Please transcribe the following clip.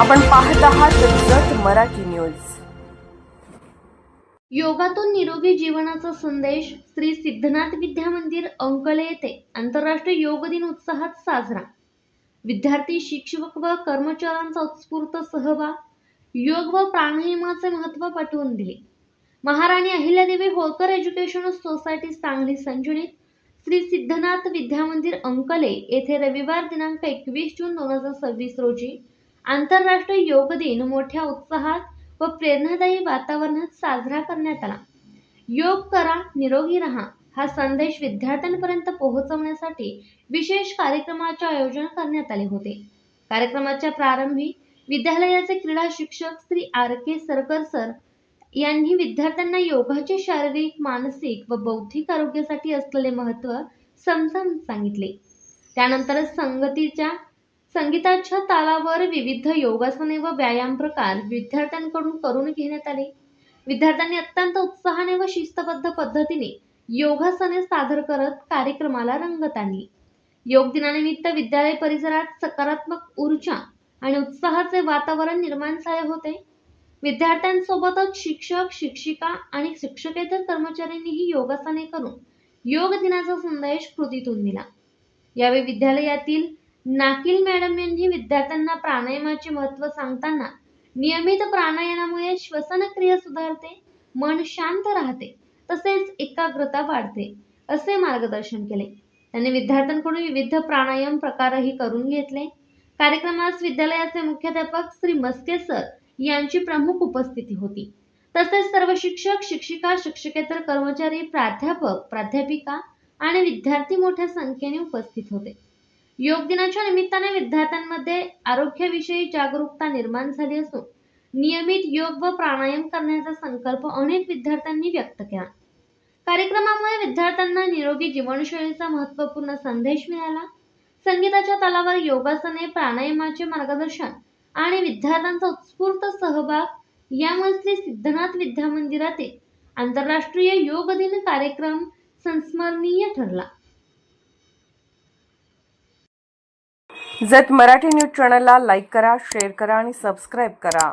आपण पाहत आहात जत मराठी न्यूज. योगातून निरोगी जीवनाचा संदेश. श्री सिद्धनाथ विद्या मंदिर अंकले येथे आंतरराष्ट्रीय योग दिन उत्साहात साजरा. विद्यार्थी, शिक्षक व कर्मचाऱ्यांचा उत्स्फूर्त सहभाग. योग व प्राणायामाचे महत्त्व पटवून दिले. महाराणी अहिल्यादेवी होळकर एज्युकेशनल सोसायटी सांगली संचलित श्री सिद्धनाथ विद्या मंदिर अंकले येथे रविवार दिनांक 21 जून 2026 रोजी आंतरराष्ट्रीय योग दिन मोठ्या उत्साहात व प्रेरणादायी वातावरणात साजरा करण्यात आला. योग करा, निरोगी राहा हा संदेश विद्यार्थ्यांपर्यंत पोहोचवण्यासाठी विशेष कार्यक्रमाचे आयोजन करण्यात आले होते. कार्यक्रमाच्या प्रारंभी विद्यालयाचे क्रीडा शिक्षक श्री R.K. सरकर सर यांनी विद्यार्थ्यांना योगाचे शारीरिक, मानसिक व बौद्धिक आरोग्यासाठी असलेले महत्त्व समजावून सांगितले. त्यानंतर संगीताच्या तालावर विविध योगासने व व्यायाम प्रकार विद्यार्थ्यांकडून करून घेण्यात आले. विद्यार्थ्यांनी अत्यंत उत्साहाने व शिस्तबद्ध पद्धतीने योगासने सादर करत कार्यक्रमाला रंगत आणली. योग दिनानिमित्त विद्यालय परिसरात सकारात्मक ऊर्जा आणि उत्साहाचे वातावरण निर्माण झाले होते. विद्यार्थ्यांसोबतच शिक्षक, शिक्षिका आणि शिक्षकेतर कर्मचाऱ्यांनीही योगासने करून योग दिनाचा संदेश कृतीतून दिला. यावेळी विद्यालयातील नाकील मॅडम यांनी विद्यार्थ्यांना प्राणायामाचे महत्त्व सांगताना नियमित प्राणायामामुळे श्वसन क्रिया सुधारते, मन शांत राहते, तसेच एकाग्रता वाढते असे मार्गदर्शन केले. त्यांनी विद्यार्थ्यांकडून विविध प्राणायाम प्रकारही करून घेतले. कार्यक्रमास विद्यालयाचे मुख्याध्यापक श्री मस्के सर यांची प्रमुख उपस्थिती होती. तसेच सर्व शिक्षक, शिक्षिका, शिक्षकेतर कर्मचारी, प्राध्यापक, प्राध्यापिका आणि विद्यार्थी मोठ्या संख्येने उपस्थित होते. योग दिनाच्या निमित्ताने विद्यार्थ्यांमध्ये आरोग्याविषयी जागरूकता निर्माण झाली असून नियमित योग व प्राणायाम करण्याचा संकल्प अनेक विद्यार्थ्यांनी व्यक्त केला. कार्यक्रमामुळे विद्यार्थ्यांना निरोगी जीवनशैलीचा महत्त्वपूर्ण संदेश मिळाला. संगीताच्या तालावर योगासने, प्राणायामाचे मार्गदर्शन आणि विद्यार्थ्यांचा उत्स्फूर्त सहभाग यामुळे श्री सिद्धनाथ विद्या मंदिरातील आंतरराष्ट्रीय योग दिन कार्यक्रम संस्मरणीय ठरला. जत मराठी न्यूज चॅनलला लाईक करा, शेअर करा आणि सबस्क्राईब करा.